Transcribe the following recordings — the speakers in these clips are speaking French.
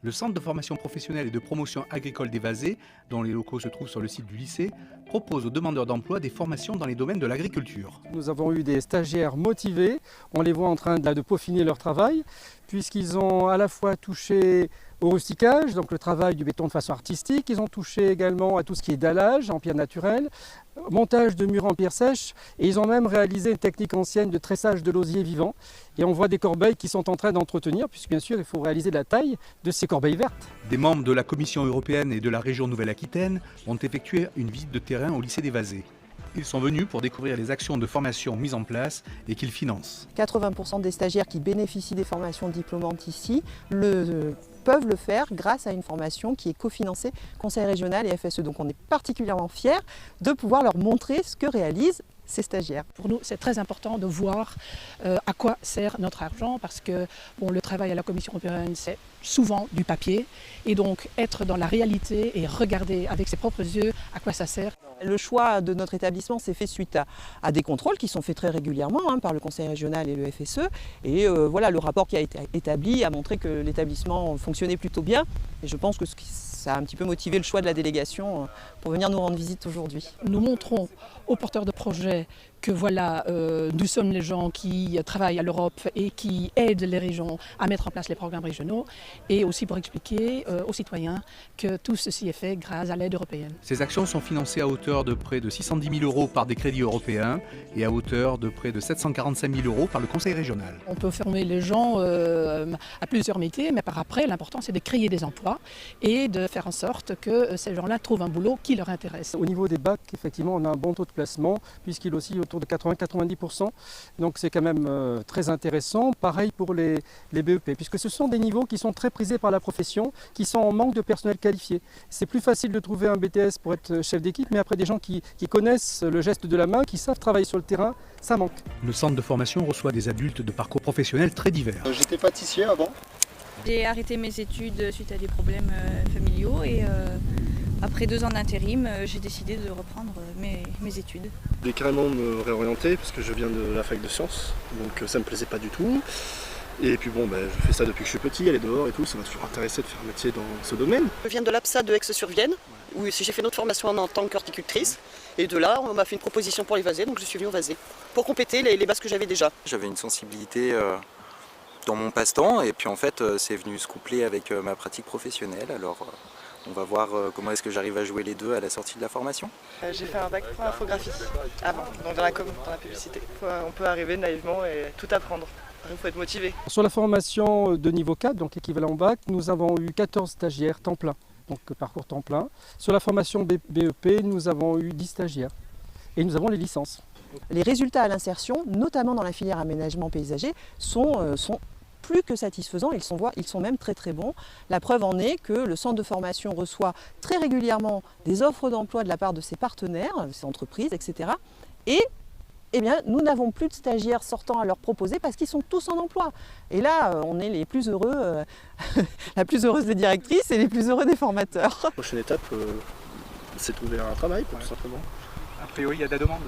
Le centre de formation professionnelle et de promotion agricole des Vazés, dont les locaux se trouvent sur le site du lycée, propose aux demandeurs d'emploi des formations dans les domaines de l'agriculture. Nous avons eu des stagiaires motivés, on les voit en train de peaufiner leur travail, puisqu'ils ont à la fois touché au rusticage, donc le travail du béton de façon artistique, ils ont touché également à tout ce qui est dallage en pierre naturelle, montage de murs en pierre sèche, et ils ont même réalisé une technique ancienne de tressage de l'osier vivant. Et on voit des corbeilles qui sont en train d'entretenir, puisque bien sûr il faut réaliser la taille de ces corbeilles vertes. Des membres de la Commission européenne et de la région Nouvelle-Aquitaine ont effectué une visite de terrain au lycée des Vazés. Ils sont venus pour découvrir les actions de formation mises en place et qu'ils financent. 80% des stagiaires qui bénéficient des formations diplômantes ici peuvent le faire grâce à une formation qui est cofinancée Conseil régional et FSE. Donc on est particulièrement fiers de pouvoir leur montrer ce que réalisent ces stagiaires. Pour nous, c'est très important de voir à quoi sert notre argent parce que le travail à la Commission européenne, c'est souvent du papier. Et donc, être dans la réalité et regarder avec ses propres yeux à quoi ça sert. Le choix de notre établissement s'est fait suite à des contrôles qui sont faits très régulièrement par le Conseil régional et le FSE. Et voilà, le rapport qui a été établi a montré que l'établissement fonctionnait plutôt bien. Et je pense que ça a un petit peu motivé le choix de la délégation pour venir nous rendre visite aujourd'hui. Nous montrons aux porteurs de projets que voilà, nous sommes les gens qui travaillent à l'Europe et qui aident les régions à mettre en place les programmes régionaux et aussi pour expliquer aux citoyens que tout ceci est fait grâce à l'aide européenne. Ces actions sont financées à hauteur de près de 610 000 € par des crédits européens et à hauteur de près de 745 000 € par le Conseil régional. On peut former les gens à plusieurs métiers, mais par après, l'important c'est de créer des emplois et de faire en sorte que ces gens-là trouvent un boulot qui leur intéresse. Au niveau des bacs, effectivement, on a un bon taux de placement, puisqu'il est aussi autour de 80-90%. Donc c'est quand même très intéressant. Pareil pour les BEP, puisque ce sont des niveaux qui sont très prisés par la profession, qui sont en manque de personnel qualifié. C'est plus facile de trouver un BTS pour être chef d'équipe, mais après des gens qui connaissent le geste de la main, qui savent travailler sur le terrain, ça manque. Le centre de formation reçoit des adultes de parcours professionnels très divers. J'étais pâtissier avant. J'ai arrêté mes études suite à des problèmes familiaux et après 2 ans d'intérim, j'ai décidé de reprendre mes études. Je vais carrément me réorienter parce que je viens de la fac de sciences, donc ça me plaisait pas du tout. Et puis je fais ça depuis que je suis petit, aller dehors et tout, ça m'a toujours intéressé de faire un métier dans ce domaine. Je viens de l'APSA de Aix-sur-Vienne, où j'ai fait notre formation en tant qu'horticultrice. Et de là, on m'a fait une proposition pour les Vazés, donc je suis venue au Vazés, pour compléter les bases que j'avais déjà. J'avais une sensibilité dans mon passe-temps, et puis en fait, c'est venu se coupler avec ma pratique professionnelle. Alors, on va voir comment est-ce que j'arrive à jouer les deux à la sortie de la formation. J'ai fait un bac pour infographie avant, donc dans la com, dans la publicité. On peut arriver naïvement et tout apprendre. Il faut être motivé. Sur la formation de niveau 4, donc équivalent bac, nous avons eu 14 stagiaires temps plein, donc parcours temps plein. Sur la formation BEP, nous avons eu 10 stagiaires et nous avons les licences. Les résultats à l'insertion, notamment dans la filière aménagement paysager, sont plus que satisfaisants, ils sont même très très bons. La preuve en est que le centre de formation reçoit très régulièrement des offres d'emploi de la part de ses partenaires, ses entreprises, etc. Et nous n'avons plus de stagiaires sortant à leur proposer parce qu'ils sont tous en emploi. Et là, on est les plus heureux, la plus heureuse des directrices et les plus heureux des formateurs. La prochaine étape, c'est de trouver un travail, tout simplement. A priori, il y a de la demande.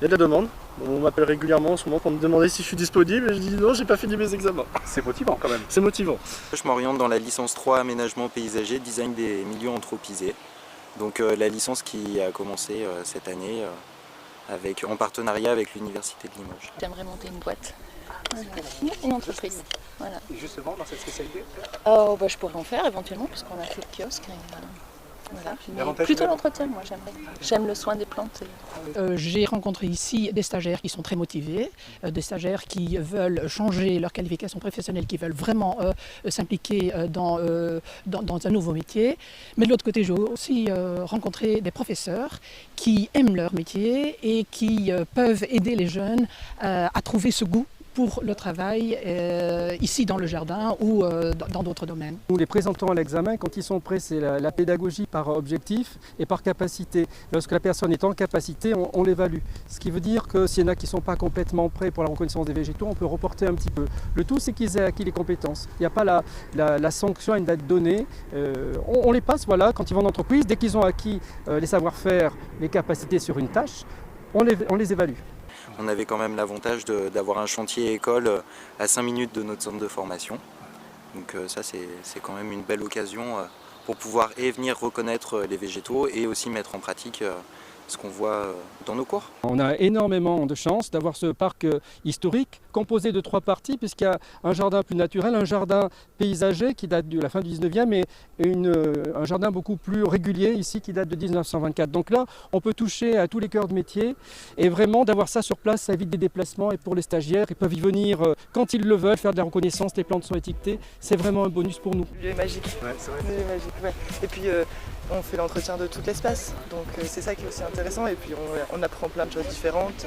Il y a de la demande. On m'appelle régulièrement en ce moment pour me demander si je suis disponible et je dis non, j'ai pas fini mes examens. C'est motivant quand même. C'est motivant. Je m'oriente dans la licence 3 aménagement paysager, design des milieux anthropisés. Donc la licence qui a commencé cette année en partenariat avec l'Université de Limoges. J'aimerais monter une boîte, une entreprise. Voilà. Et justement, dans cette spécialité Je pourrais en faire éventuellement puisqu'on a fait le kiosque. Voilà. Mais plutôt l'entretien, moi j'aimerais. J'aime le soin des plantes. J'ai rencontré ici des stagiaires qui sont très motivés, des stagiaires qui veulent changer leur qualification professionnelle, qui veulent vraiment s'impliquer dans un nouveau métier. Mais de l'autre côté, j'ai aussi rencontré des professeurs qui aiment leur métier et qui peuvent aider les jeunes à trouver ce goût pour le travail ici dans le jardin ou dans d'autres domaines. Nous les présentons à l'examen, quand ils sont prêts, c'est la pédagogie par objectif et par capacité. Lorsque la personne est en capacité, on l'évalue. Ce qui veut dire que s'il y en a qui ne sont pas complètement prêts pour la reconnaissance des végétaux, on peut reporter un petit peu. Le tout, c'est qu'ils aient acquis les compétences. Il n'y a pas la sanction à une date donnée. On les passe, voilà, quand ils vont en entreprise, dès qu'ils ont acquis les savoir-faire, les capacités sur une tâche, on les évalue. On avait quand même l'avantage d'avoir un chantier école à 5 minutes de notre centre de formation. Donc ça c'est quand même une belle occasion pour pouvoir venir reconnaître les végétaux et aussi mettre en pratique ce qu'on voit dans nos cours. On a énormément de chance d'avoir ce parc historique composé de 3 parties, puisqu'il y a un jardin plus naturel, un jardin paysager qui date de la fin du 19e et un jardin beaucoup plus régulier ici qui date de 1924. Donc là, on peut toucher à tous les cœurs de métier et vraiment d'avoir ça sur place, ça évite des déplacements et pour les stagiaires, ils peuvent y venir quand ils le veulent, faire de la reconnaissance, les plantes sont étiquetées, c'est vraiment un bonus pour nous. Le lieu est magique. Ouais, c'est vrai. Le lieu est magique, ouais. Et puis on fait l'entretien de tout l'espace, donc c'est ça qui est aussi intéressant et puis on apprend plein de choses différentes.